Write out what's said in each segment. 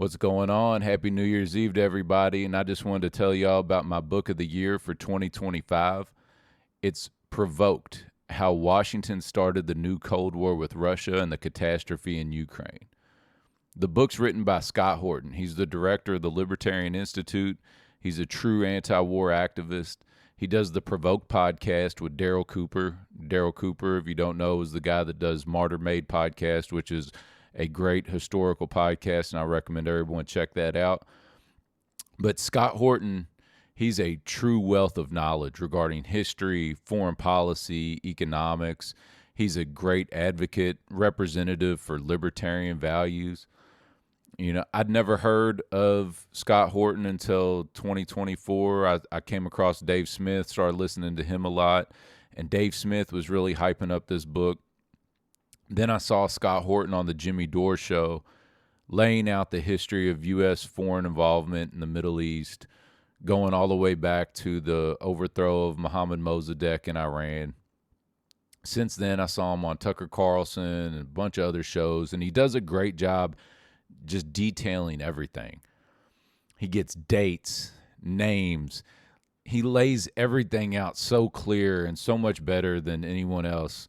What's going on? Happy New Year's Eve to everybody. And I just wanted to tell y'all about my book of the year for 2025. It's Provoked: How Washington Started the New Cold War with Russia and the Catastrophe in Ukraine. The book's written by Scott Horton. He's the director of the Libertarian Institute. He's a true anti-war activist. He does the Provoked podcast with Daryl Cooper. Daryl Cooper, if you don't know, is the guy that does Martyr Made podcast, which is a great historical podcast, and I recommend everyone check that out. But Scott Horton, he's a true wealth of knowledge regarding history, foreign policy, economics. He's a great advocate, representative for libertarian values. You know, I'd never heard of Scott Horton until 2024. I came across Dave Smith, started listening to him a lot, and Dave Smith was really hyping up this book. Then I saw Scott Horton on the Jimmy Dore show laying out the history of U.S. foreign involvement in the Middle East, going all the way back to the overthrow of Mohammad Mossadegh in Iran. Since then, I saw him on Tucker Carlson and a bunch of other shows, and he does a great job just detailing everything. He gets dates, names. He lays everything out so clear and so much better than anyone else.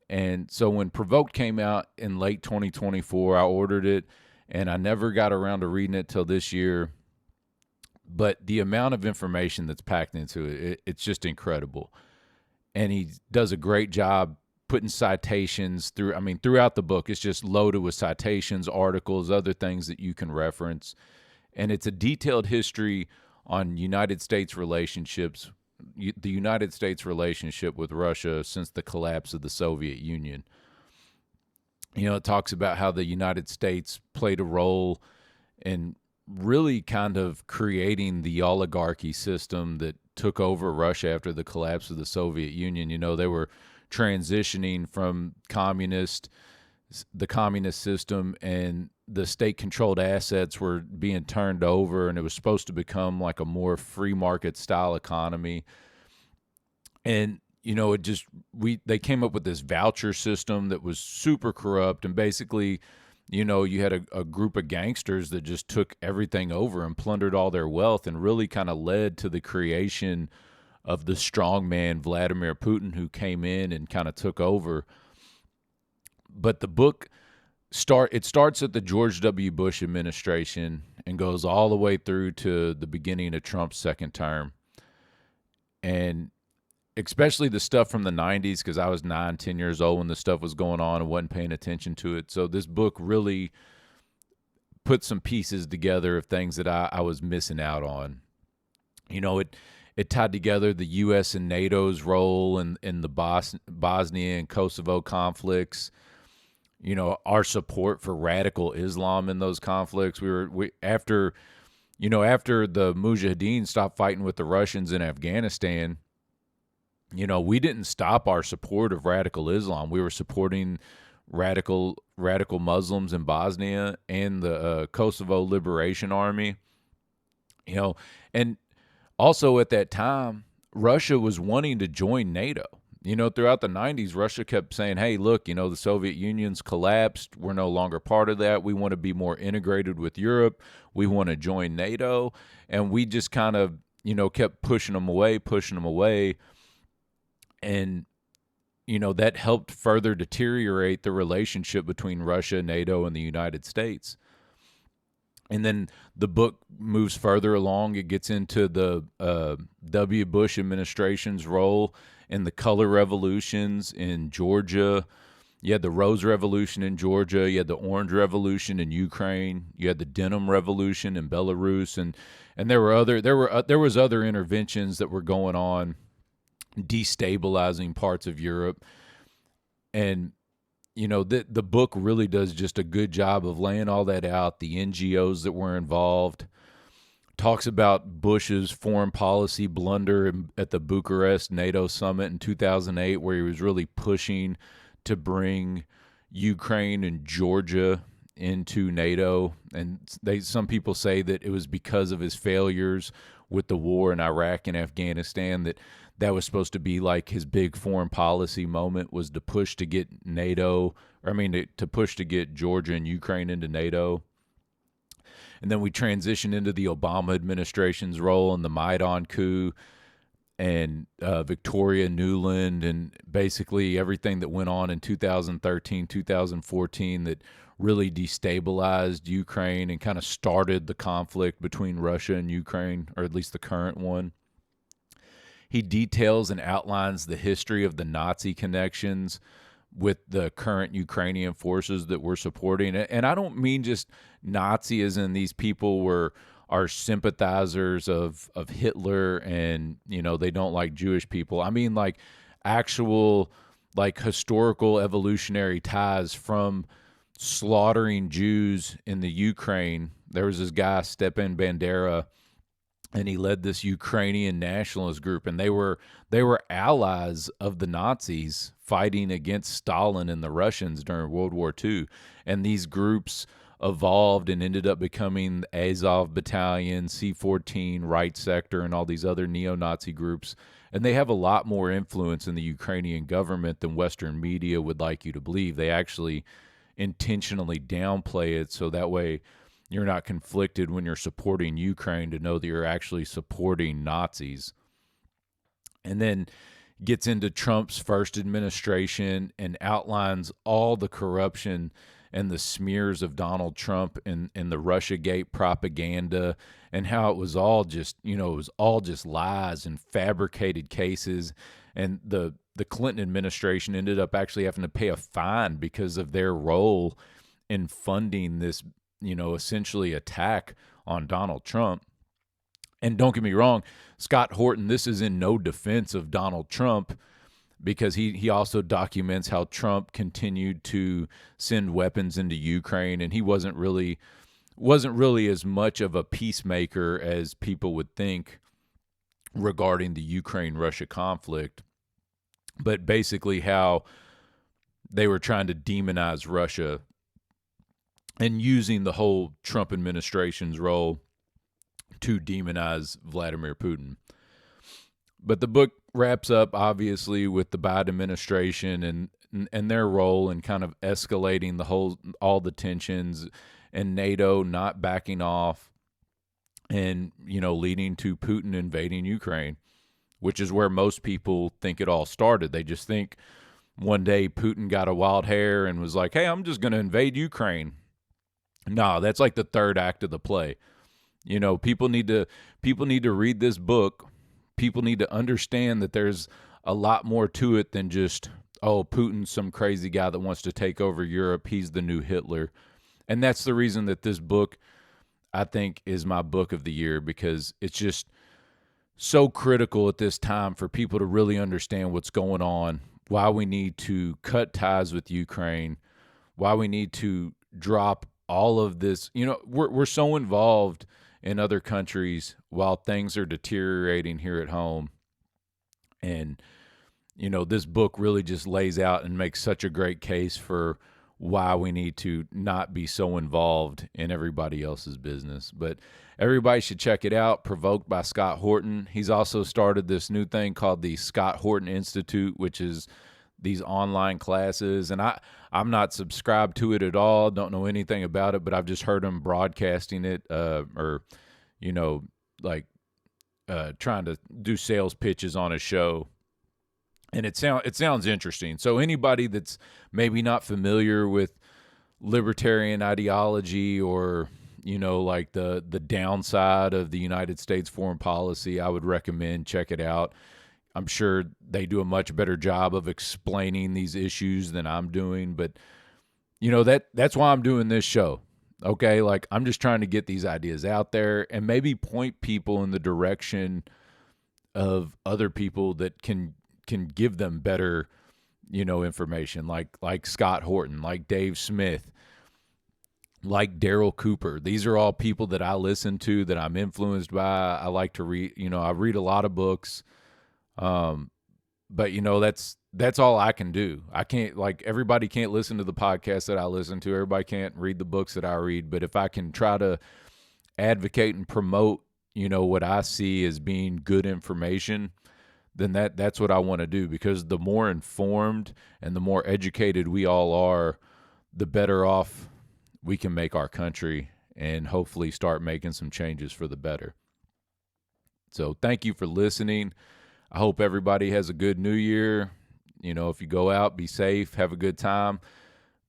And so when Provoked came out in late 2024, I ordered it, and I never got around to reading it till this year. But the amount of information that's packed into it, it's just incredible. And he does a great job putting citations throughout the book. It's just loaded with citations, articles, other things that you can reference. And it's a detailed history on United States relationships, the United States relationship with Russia since the collapse of the Soviet Union. You know, it talks about how the United States played a role in really kind of creating the oligarchy system that took over Russia after the collapse of the Soviet Union. You know, they were transitioning from the communist system, and the state-controlled assets were being turned over, and it was supposed to become like a more free market style economy. And you know, they came up with this voucher system that was super corrupt, and basically, you know, you had a group of gangsters that just took everything over and plundered all their wealth, and really kind of led to the creation of the strongman Vladimir Putin, who came in and kind of took over. But the book starts at the George W. Bush administration and goes all the way through to the beginning of Trump's second term. And especially the stuff from the 90s, because I was 9, 10 years old when this stuff was going on and wasn't paying attention to it. So this book really put some pieces together of things that I was missing out on. You know, it tied together the US and NATO's role in the Bosnia and Kosovo conflicts. You know, our support for radical Islam in those conflicts. After the Mujahideen stopped fighting with the Russians in Afghanistan, you know, we didn't stop our support of radical Islam. We were supporting radical Muslims in Bosnia and the Kosovo Liberation Army. You know, and also at that time, Russia was wanting to join NATO. You know, throughout the 90s, Russia kept saying, hey, look, you know, the Soviet Union's collapsed. We're no longer part of that. We want to be more integrated with Europe. We want to join NATO. And we just kind of, you know, kept pushing them away. And, you know, that helped further deteriorate the relationship between Russia, NATO, and the United States. And then the book moves further along. It gets into the W. Bush administration's role in the color revolutions in Georgia. You had the Rose Revolution in Georgia. You had the Orange Revolution in Ukraine. You had the Denim Revolution in Belarus, and there was other interventions that were going on, destabilizing parts of Europe. And you know, the book really does just a good job of laying all that out, the NGOs that were involved. Talks about Bush's foreign policy blunder at the Bucharest NATO summit in 2008, where he was really pushing to bring Ukraine and Georgia into NATO. And some people say that it was because of his failures with the war in Iraq and Afghanistan that was supposed to be like his big foreign policy moment, was to push to get to push to get Georgia and Ukraine into NATO. And then we transitioned into the Obama administration's role in the Maidan coup and Victoria Nuland, and basically everything that went on in 2013, 2014 that really destabilized Ukraine and kind of started the conflict between Russia and Ukraine, or at least the current one. He details and outlines the history of the Nazi connections with the current Ukrainian forces that we're supporting. And I don't mean just Nazi as in these people are sympathizers of Hitler and, you know, they don't like Jewish people. I mean like actual like historical evolutionary ties from slaughtering Jews in the Ukraine. There was this guy, Stepan Bandera, and he led this Ukrainian nationalist group, and they were allies of the Nazis fighting against Stalin and the Russians during World War II. And these groups evolved and ended up becoming the Azov Battalion, C-14, Right Sector, and all these other neo-Nazi groups. And they have a lot more influence in the Ukrainian government than Western media would like you to believe. They actually intentionally downplay it so that way you're not conflicted when you're supporting Ukraine to know that you're actually supporting Nazis. And then gets into Trump's first administration and outlines all the corruption and the smears of Donald Trump and the Russiagate propaganda and how it was all just, you know, it was all just lies and fabricated cases. And the Clinton administration ended up actually having to pay a fine because of their role in funding this, you know, essentially attack on Donald Trump. And don't get me wrong, Scott Horton, this is in no defense of Donald Trump, because he also documents how Trump continued to send weapons into Ukraine, and he wasn't really as much of a peacemaker as people would think regarding the Ukraine-Russia conflict, but basically how they were trying to demonize Russia and using the whole Trump administration's role to demonize Vladimir Putin. But the book wraps up, obviously, with the Biden administration and their role in kind of escalating all the tensions, and NATO not backing off, and, you know, leading to Putin invading Ukraine, which is where most people think it all started. They just think one day Putin got a wild hair and was like, hey, I'm just going to invade Ukraine. No, that's like the third act of the play. You know, people need to read this book. People need to understand that there's a lot more to it than just, oh, Putin's some crazy guy that wants to take over Europe. He's the new Hitler. And that's the reason that this book, I think, is my book of the year, because it's just so critical at this time for people to really understand what's going on, why we need to cut ties with Ukraine, why we need to drop all of this. You know, we're so involved in other countries while things are deteriorating here at home. And, you know, this book really just lays out and makes such a great case for why we need to not be so involved in everybody else's business. But everybody should check it out. Provoked by Scott Horton. He's also started this new thing called the Scott Horton Institute, which is these online classes. And I'm not subscribed to it at all. Don't know anything about it, but I've just heard him broadcasting it, or, you know, like trying to do sales pitches on his show. And it sounds interesting. So anybody that's maybe not familiar with libertarian ideology, or, you know, like the downside of the United States foreign policy, I would recommend check it out. I'm sure they do a much better job of explaining these issues than I'm doing, but, you know, that's why I'm doing this show. Okay, like, I'm just trying to get these ideas out there and maybe point people in the direction of other people that can give them better, you know, information, like Scott Horton, like Dave Smith, like Daryl Cooper. These are all people that I listen to, that I'm influenced by. I like to read, you know, I read a lot of books. But, you know, that's all I can do. I can't, like, everybody can't listen to the podcast that I listen to. Everybody can't read the books that I read. But if I can try to advocate and promote, you know, what I see as being good information, then that's what I want to do, because the more informed and the more educated we all are, the better off we can make our country. and hopefully start making some changes for the better. So thank you for listening. I hope everybody has a good new year. If you go out, be safe, have a good time.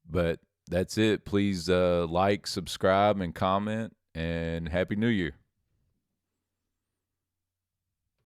But that's it. Please like, subscribe, and comment, and Happy New Year.